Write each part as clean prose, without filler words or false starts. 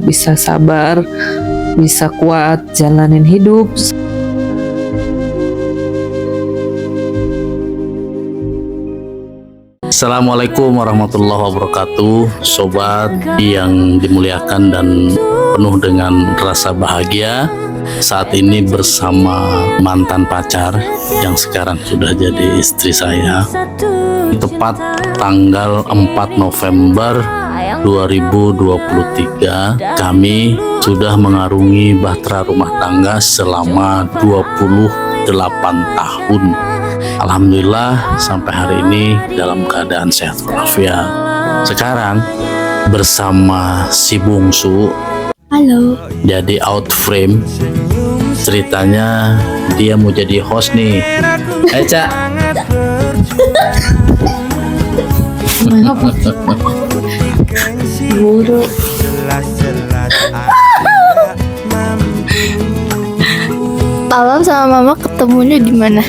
bisa sabar, bisa kuat jalanin hidup. Assalamualaikum warahmatullahi wabarakatuh, sobat yang dimuliakan dan penuh dengan rasa bahagia. Saat ini bersama mantan pacar yang sekarang sudah jadi istri saya. Tepat tanggal 4 November 2023 kami sudah mengarungi bahtera rumah tangga selama 28 tahun. Alhamdulillah sampai hari ini dalam keadaan sehat walafiat. Sekarang bersama si bungsu. Halo. Jadi out frame. Ceritanya dia mau jadi host nih. Cak. Buru. Papa sama Mama ketemunya di mana?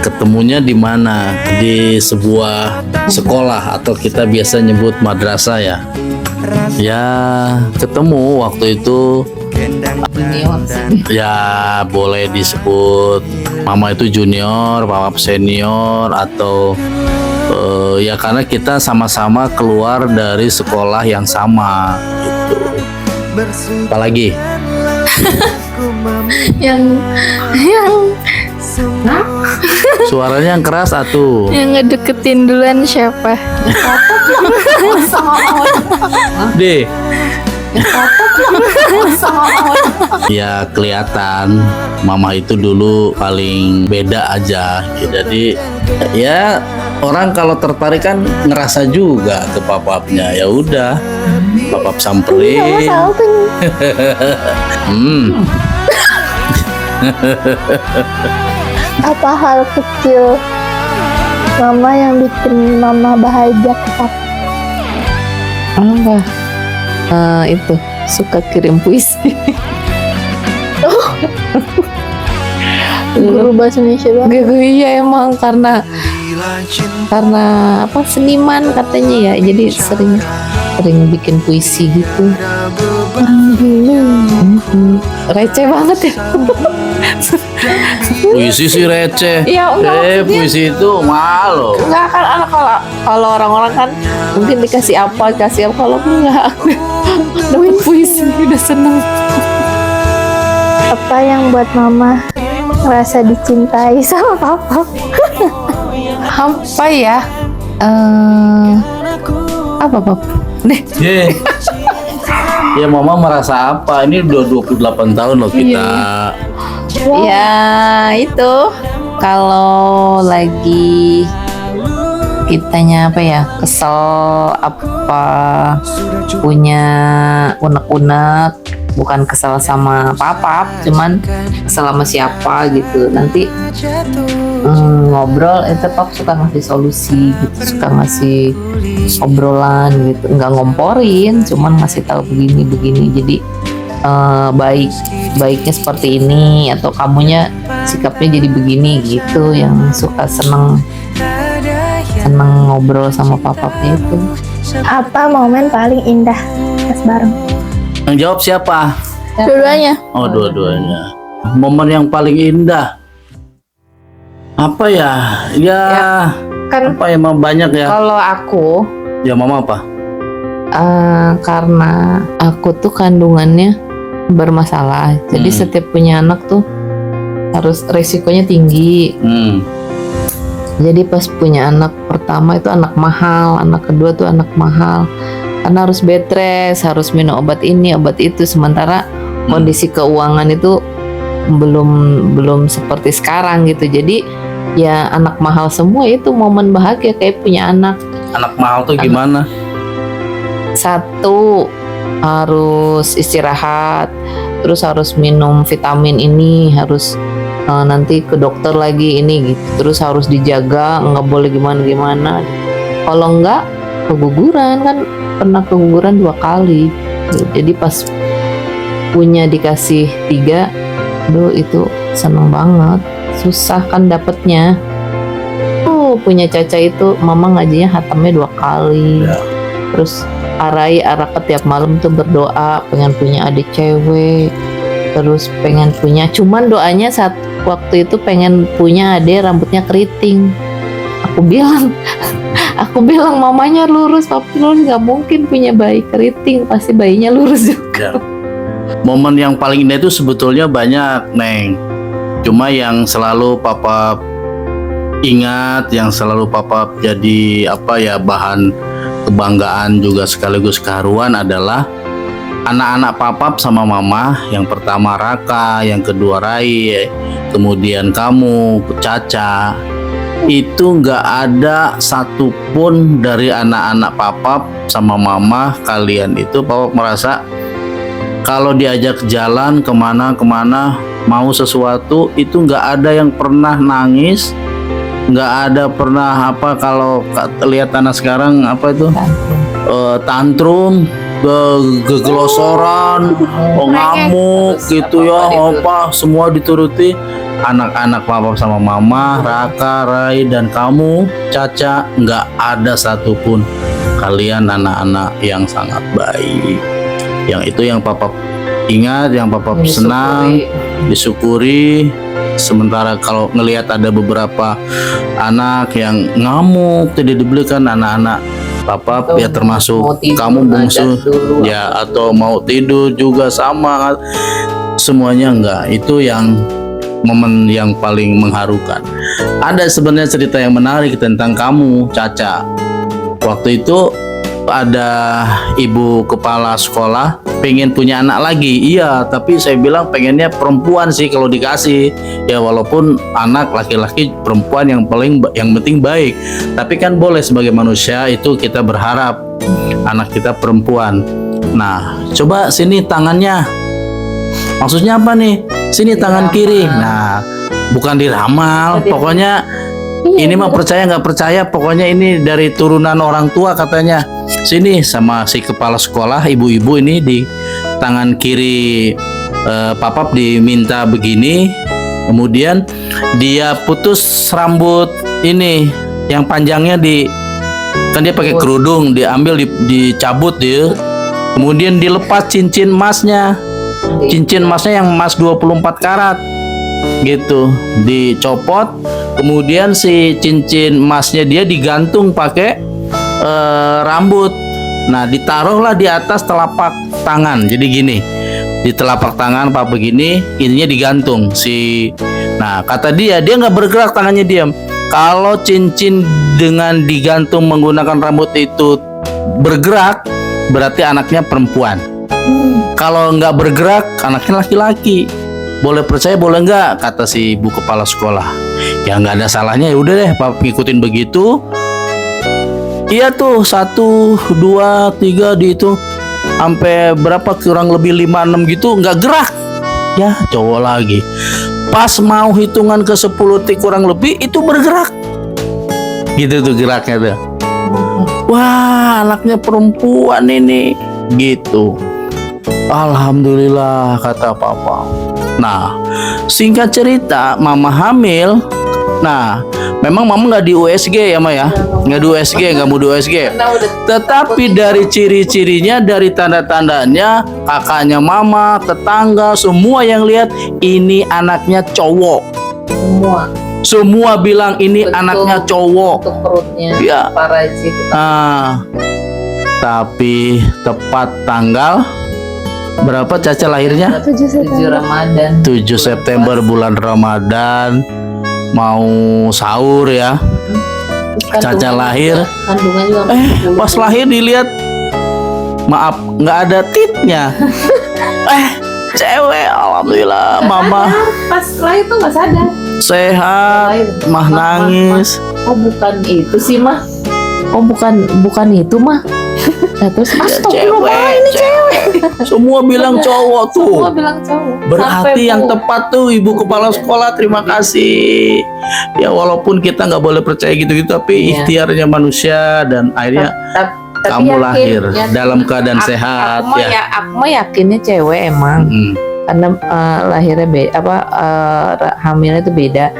Ketemunya di mana? Di sebuah sekolah atau kita biasa nyebut madrasah ya. Ya, ketemu waktu itu. Ya, boleh disebut Mama itu junior, Papa senior atau ya karena kita sama-sama keluar dari sekolah yang sama gitu. Apalagi yang suaranya yang keras atuh. yang ngedeketin duluan siapa? Deh. Ya kelihatan Mama itu dulu paling beda aja. Jadi ya orang kalau tertarik kan ngerasa juga ke papapnya. Ya udah, papap samperin. Apa hal kecil Mama yang bikin Mama bahagia ke Papa? Apa? Itu suka kirim puisi. Guru bahasa Indonesia banget. Iya emang karena apa, seniman katanya ya, jadi sering bikin puisi gitu. Receh banget ya. Puisi sih receh. Ya, enggak, puisi itu malu. Enggak kan, anak kalau orang-orang kan mungkin dikasih apa kalau enggak. Dapat puisi udah seneng. Apa yang buat Mama merasa dicintai sama Papa? Apa ya? Apa Pap? Nih. Yeah. Ya Mama merasa apa? Ini udah 28 tahun loh kita. Ya itu kalau lagi kitanya apa ya, kesel apa, punya unek-unek, bukan kesel sama papa, cuman kesel sama siapa gitu, nanti ngobrol, Pap suka ngasih solusi gitu, suka ngasih obrolan gitu, nggak ngomporin, cuman ngasih tahu begini, jadi baiknya seperti ini, atau kamunya sikapnya jadi begini gitu, yang suka seneng ngobrol sama papapnya itu. Apa momen paling indah pas bareng? Yang jawab siapa? Dua-duanya. Oh, dua-duanya. Momen yang paling indah apa ya? Ya Kan apa emang banyak ya? kalau aku Ya Mama apa? karena aku tuh kandungannya bermasalah, jadi setiap punya anak tuh harus resikonya tinggi. Jadi pas punya anak pertama itu anak mahal, anak kedua tuh anak mahal, karena harus bed rest, harus minum obat ini obat itu, sementara kondisi keuangan itu belum seperti sekarang gitu. Jadi ya anak mahal semua, itu momen bahagia kayak punya anak. Anak mahal tuh gimana? Satu, harus istirahat, terus harus minum vitamin ini, harus nanti ke dokter lagi ini gitu, terus harus dijaga, nggak boleh gimana. Kalau nggak keguguran, kan pernah keguguran 2 kali. Jadi pas punya dikasih 3, aduh itu seneng banget. Susah kan dapetnya. Punya Caca itu mama ngajinya hatamnya 2 kali. Ya. Terus Arai Araka tiap malam tuh berdoa pengen punya adik cewek, terus pengen punya, cuman doanya saat waktu itu pengen punya adik rambutnya keriting. Aku bilang mamanya lurus, papi lurus, nggak mungkin punya bayi keriting, pasti bayinya lurus juga. Ya. Momen yang paling indah itu sebetulnya banyak, Neng. Cuma yang selalu papa ingat, yang selalu papa jadi bahan kebanggaan juga sekaligus keharuan adalah anak-anak papap sama mama. Yang pertama Raka, yang kedua Rai, kemudian kamu, Caca. Itu nggak ada satupun dari anak-anak papap sama mama kalian itu papap merasa kalau diajak jalan kemana-kemana mau sesuatu itu nggak ada yang pernah nangis, nggak ada pernah kalau lihat anak sekarang tantrum, geglosoran, ngamuk gitu ya, semua dituruti. Anak-anak papa sama mama, Raka, Rai, dan kamu, Caca, nggak ada satupun kalian anak-anak yang sangat baik. Yang itu yang papa ingat, yang papa senang, disyukuri. Sementara kalau ngelihat ada beberapa anak yang ngamuk, tidak dibelikan anak-anak papa ya, termasuk kamu bungsu ya, atau mau tidur juga sama, semuanya enggak. Itu yang momen yang paling mengharukan. Ada sebenarnya cerita yang menarik tentang kamu, Caca. Waktu itu ada ibu kepala sekolah pengen punya anak lagi. Iya, tapi saya bilang pengennya perempuan sih kalau dikasih. Ya walaupun anak laki-laki perempuan yang penting baik. Tapi kan boleh sebagai manusia itu kita berharap anak kita perempuan. Nah, coba sini tangannya. Maksudnya apa nih? Sini tangan kiri. Nah, bukan diramal. Pokoknya ini mah percaya nggak percaya. Pokoknya ini dari turunan orang tua katanya. Sini sama si kepala sekolah, ibu-ibu ini di tangan kiri papap diminta begini. Kemudian dia putus rambut ini yang panjangnya kan dia pakai kerudung, diambil dicabut dia. Kemudian dilepas cincin emasnya. Cincin emasnya yang emas 24 karat gitu dicopot, kemudian si cincin emasnya dia digantung pakai rambut. Nah, ditaruhlah di atas telapak tangan. Jadi gini, di telapak tangan apa begini, ininya digantung nah kata dia nggak bergerak, tangannya diam. Kalau cincin dengan digantung menggunakan rambut itu bergerak, berarti anaknya perempuan. Kalau nggak bergerak, anaknya laki-laki. Boleh percaya boleh nggak, kata si ibu kepala sekolah. Ya nggak ada salahnya, ya udah deh Pak ngikutin begitu. Iya tuh 1, 2, 3 itu sampai berapa, kurang lebih 5, 6 gitu nggak gerak. Ya cowok lagi. Pas mau hitungan ke 10 kurang lebih itu bergerak. Gitu tuh geraknya tuh. Wah, anaknya perempuan ini. Gitu. Alhamdulillah, kata papa. Nah, singkat cerita, mama hamil. Nah, memang mama nggak di USG ya, Ma ya? Nggak di USG, nggak mau di USG. Tetapi dari ciri-cirinya, dari tanda-tandanya, kakaknya mama, tetangga, semua yang lihat ini anaknya cowok. Semua bilang ini anaknya cowok. Untuk perutnya. Ya. Parajit. Tapi tepat tanggal berapa Caca lahirnya? 7 Ramadan. 7 September bulan Ramadan, mau sahur ya. Caca lahir. Kandungan juga Pas lahir dilihat, maaf, nggak ada titnya. Cewek, alhamdulillah. Mama pas lahir tuh nggak sadar. sehat, mah nangis. Oh bukan itu sih mah. Oh bukan itu mah. Nah, terus Cewek, ini cewek. Semua bilang cowok tuh. Semua bilang cowok. Berarti yang tepat tuh ibu kepala sekolah, terima kasih. Ya walaupun kita nggak boleh percaya gitu-gitu, tapi ikhtiarnya manusia dan akhirnya kamu yakin, lahir dalam keadaan sehat. Aku mah yakinnya cewek emang. Karena lahirnya beda, hamilnya itu beda.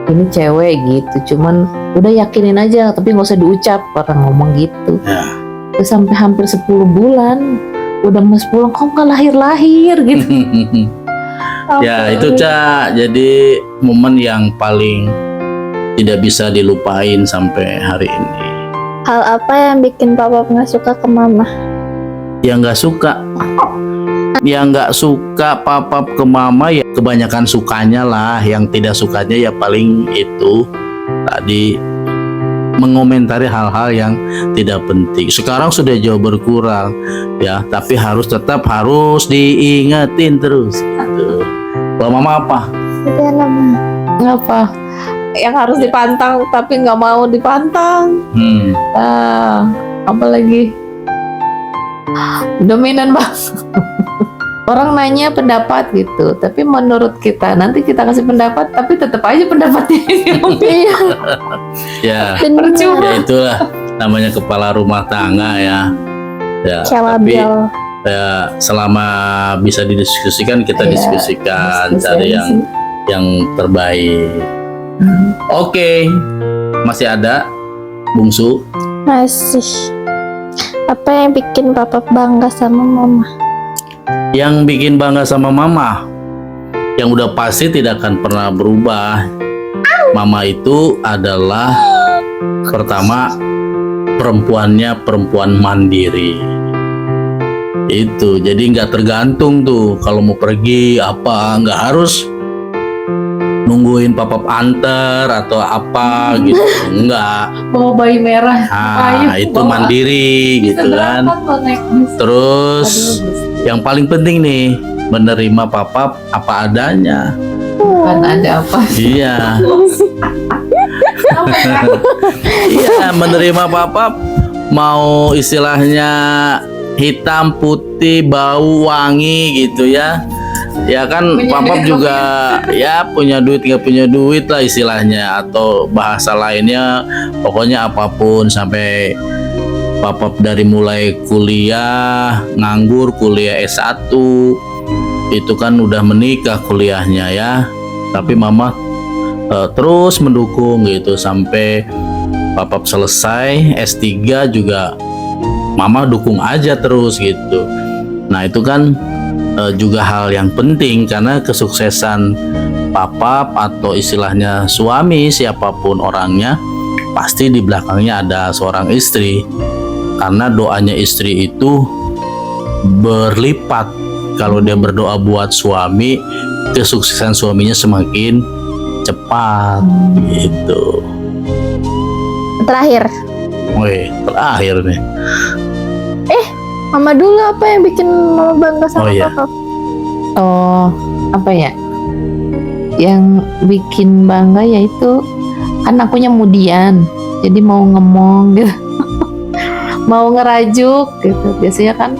Ini cewek gitu, cuman udah yakinin aja, tapi nggak usah diucap orang ngomong gitu. Ya. Terus sampai hampir 10 bulan udah mas pulang, kok nggak lahir-lahir gitu. Ya itu Ca, jadi momen yang paling tidak bisa dilupain sampai hari ini. Hal apa yang bikin papa nggak suka ke mama? Yang nggak suka papa ke mama ya kebanyakan sukanya lah, yang tidak sukanya ya paling itu tadi, mengomentari hal-hal yang tidak penting. Sekarang sudah jauh berkurang ya, tapi tetap harus diingetin terus gitu. Kalau mama apa? Itu nama. Apa yang harus dipantang tapi nggak mau dipantang. Apalagi dominan banget. Orang nanya pendapat gitu, tapi menurut kita nanti kita kasih pendapat, tapi tetap aja pendapatnya Ya, percuma. ya itulah namanya kepala rumah tangga ya. Ya, tapi ya, selama bisa didiskusikan kita diskusikan, cari yang terbaik. Oke, masih ada bungsu? Masih. Apa yang bikin papa bangga sama mama? Yang bikin bangga sama mama, yang udah pasti tidak akan pernah berubah. Mama itu adalah pertama perempuan mandiri. Itu jadi nggak tergantung tuh kalau mau pergi apa, nggak harus nungguin papa antar atau apa gitu, enggak. Bawa bayi merah, Itu mandiri gitu kan. Terus yang paling penting nih, menerima papa apa adanya. Bukan ada apa. Iya. Iya, menerima papa mau istilahnya hitam, putih, bau, wangi gitu ya. Ya kan papa juga ya punya duit nggak punya duit lah istilahnya, atau bahasa lainnya pokoknya apapun, sampai papa dari mulai kuliah nganggur, kuliah S1 itu kan udah menikah kuliahnya ya, tapi mama terus mendukung gitu sampai papa selesai S3 juga mama dukung aja terus gitu. Nah itu kan juga hal yang penting, karena kesuksesan papa atau istilahnya suami siapapun orangnya pasti di belakangnya ada seorang istri, karena doanya istri itu berlipat. Kalau dia berdoa buat suami, kesuksesan suaminya semakin cepat gitu. Terakhir. Terakhir nih. Mama dulu, apa yang bikin mama bangga sama papa? Apa ya? Yang bikin bangga yaitu kan akunya mudian, jadi mau ngomong gitu. Mau ngerajuk gitu. Biasanya kan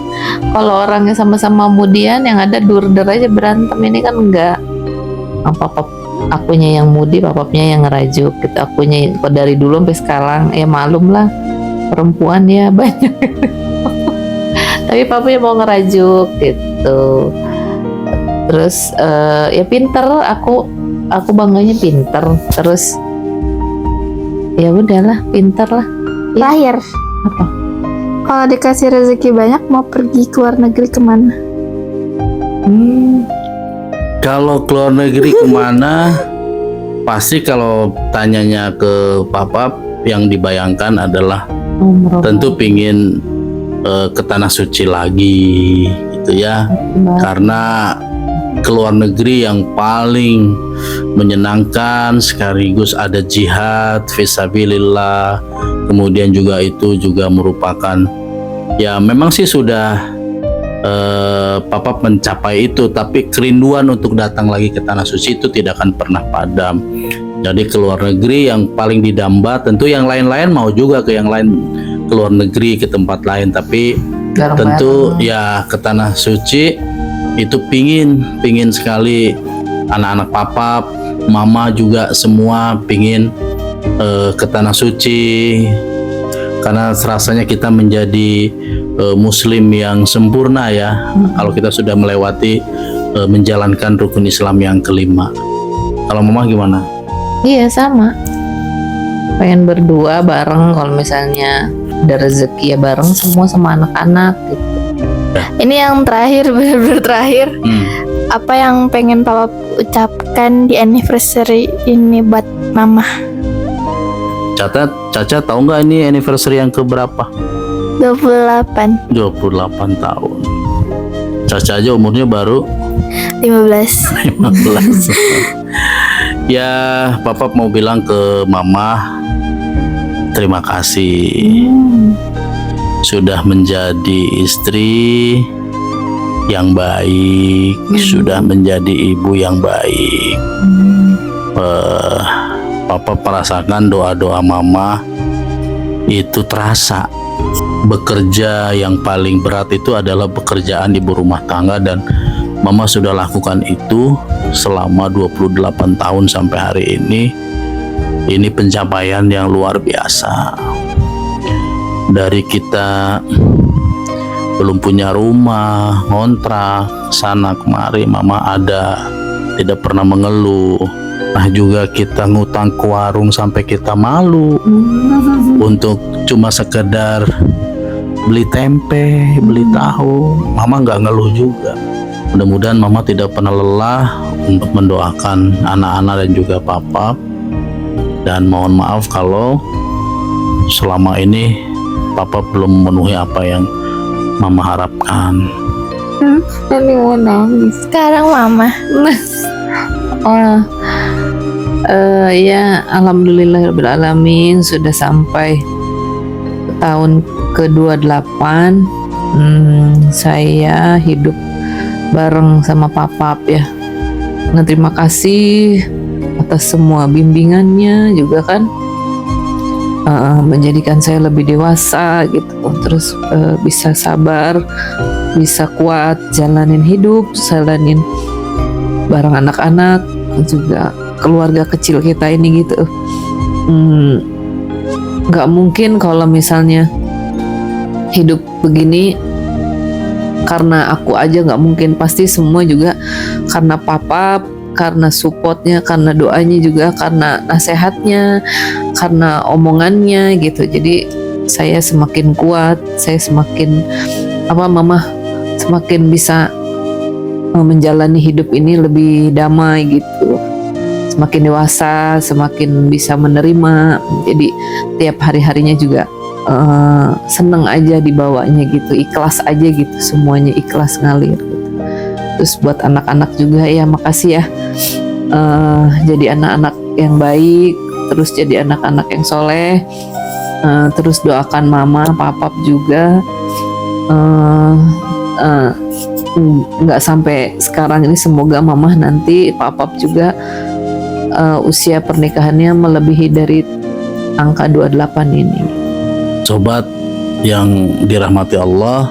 kalau orangnya sama-sama mudian yang ada dur-dur aja berantem, ini kan enggak. Papa akunya yang mudi, papapnya yang ngerajuk gitu. Akunya dari dulu sampai sekarang ya malum lah, perempuan ya banyak. Tapi papanya mau ngerajuk gitu. Terus ya pinter, aku bangganya pinter. Terus ya udahlah pinter lah. Terakhir. Apa? Kalau dikasih rezeki banyak mau pergi ke luar negeri kemana? Kalau ke luar negeri kemana? Pasti kalau tanyanya ke papa, yang dibayangkan adalah tentu pingin ke tanah suci lagi gitu ya. Karena ke luar negeri yang paling menyenangkan, sekaligus ada jihad fisabilillah, kemudian juga itu juga merupakan ya memang sih sudah papa mencapai itu, tapi kerinduan untuk datang lagi ke tanah suci itu tidak akan pernah padam. Jadi ke luar negeri yang paling didamba, tentu yang lain-lain mau juga ke yang lain, ke luar negeri, ke tempat lain, tapi tentu ya ke tanah suci itu pingin sekali. Anak-anak papa, mama juga semua pingin ke tanah suci, karena rasanya kita menjadi muslim yang sempurna ya kalau kita sudah melewati menjalankan rukun Islam yang kelima. Kalau mama gimana? Iya sama, pengen berdua bareng kalau misalnya ada rezeki ya bareng semua sama anak-anak gitu. Ini yang terakhir, benar-benar terakhir. Apa yang pengen papa ucapkan di anniversary ini buat mama? Caca tahu nggak ini anniversary yang keberapa? 28. 28 tahun. Caca aja umurnya baru 15. 15. Ya, papa mau bilang ke mama terima kasih sudah menjadi istri yang baik, sudah menjadi ibu yang baik. Papa merasakan doa-doa mama itu terasa. Bekerja yang paling berat itu adalah pekerjaan ibu rumah tangga, dan mama sudah lakukan itu selama 28 tahun sampai hari ini. Ini pencapaian yang luar biasa. Dari kita belum punya rumah, ngontrak, sana kemari mama ada, tidak pernah mengeluh. Nah juga kita ngutang ke warung sampai kita malu untuk cuma sekedar beli tempe, beli tahu, mama nggak ngeluh juga. Mudah-mudahan mama tidak pernah lelah untuk mendoakan anak-anak dan juga papa. Dan mohon maaf kalau selama ini papa belum memenuhi apa yang mama harapkan. Ini mau nangis. Sekarang mama. Ya alhamdulillahirobbilalamin sudah sampai tahun ke-28. Saya hidup bareng sama papap ya. Nah, terima kasih atas semua bimbingannya juga kan, menjadikan saya lebih dewasa gitu, terus bisa sabar, bisa kuat jalanin hidup, jalanin bareng anak-anak juga keluarga kecil kita ini gitu. Nggak mungkin kalau misalnya hidup begini karena aku aja, nggak mungkin, pasti semua juga karena papa, karena supportnya, karena doanya juga, karena nasihatnya, karena omongannya gitu. Jadi saya semakin kuat, saya semakin mama semakin bisa menjalani hidup ini lebih damai gitu, semakin dewasa, semakin bisa menerima. Jadi tiap hari-harinya juga seneng aja dibawanya gitu, ikhlas aja gitu, semuanya ikhlas ngalir gitu. Terus buat anak-anak juga ya makasih ya, jadi anak-anak yang baik, terus jadi anak-anak yang soleh, terus doakan mama, papap juga, nggak sampai sekarang ini, semoga mama nanti, papap juga usia pernikahannya melebihi dari angka 28 ini. Sobat yang dirahmati Allah,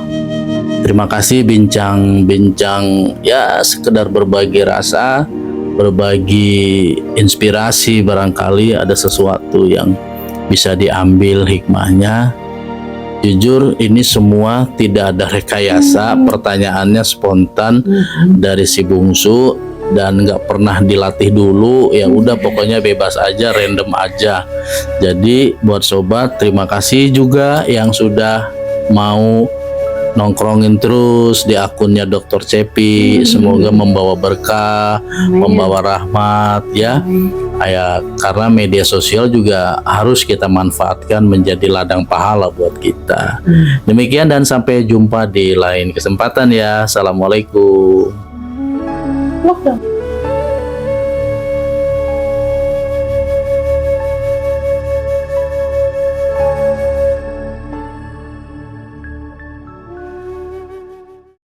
terima kasih bincang-bincang ya, sekedar berbagi rasa, berbagi inspirasi, barangkali ada sesuatu yang bisa diambil hikmahnya. Jujur ini semua tidak ada rekayasa, pertanyaannya spontan dari si bungsu dan nggak pernah dilatih dulu, ya udah pokoknya bebas aja, random aja. Jadi buat sobat, terima kasih juga yang sudah mau nongkrongin terus di akunnya Dr. Cepi. Semoga membawa berkah, membawa rahmat ya. Karena media sosial juga harus kita manfaatkan menjadi ladang pahala buat kita. Demikian dan sampai jumpa di lain kesempatan ya. Assalamualaikum. Look dong.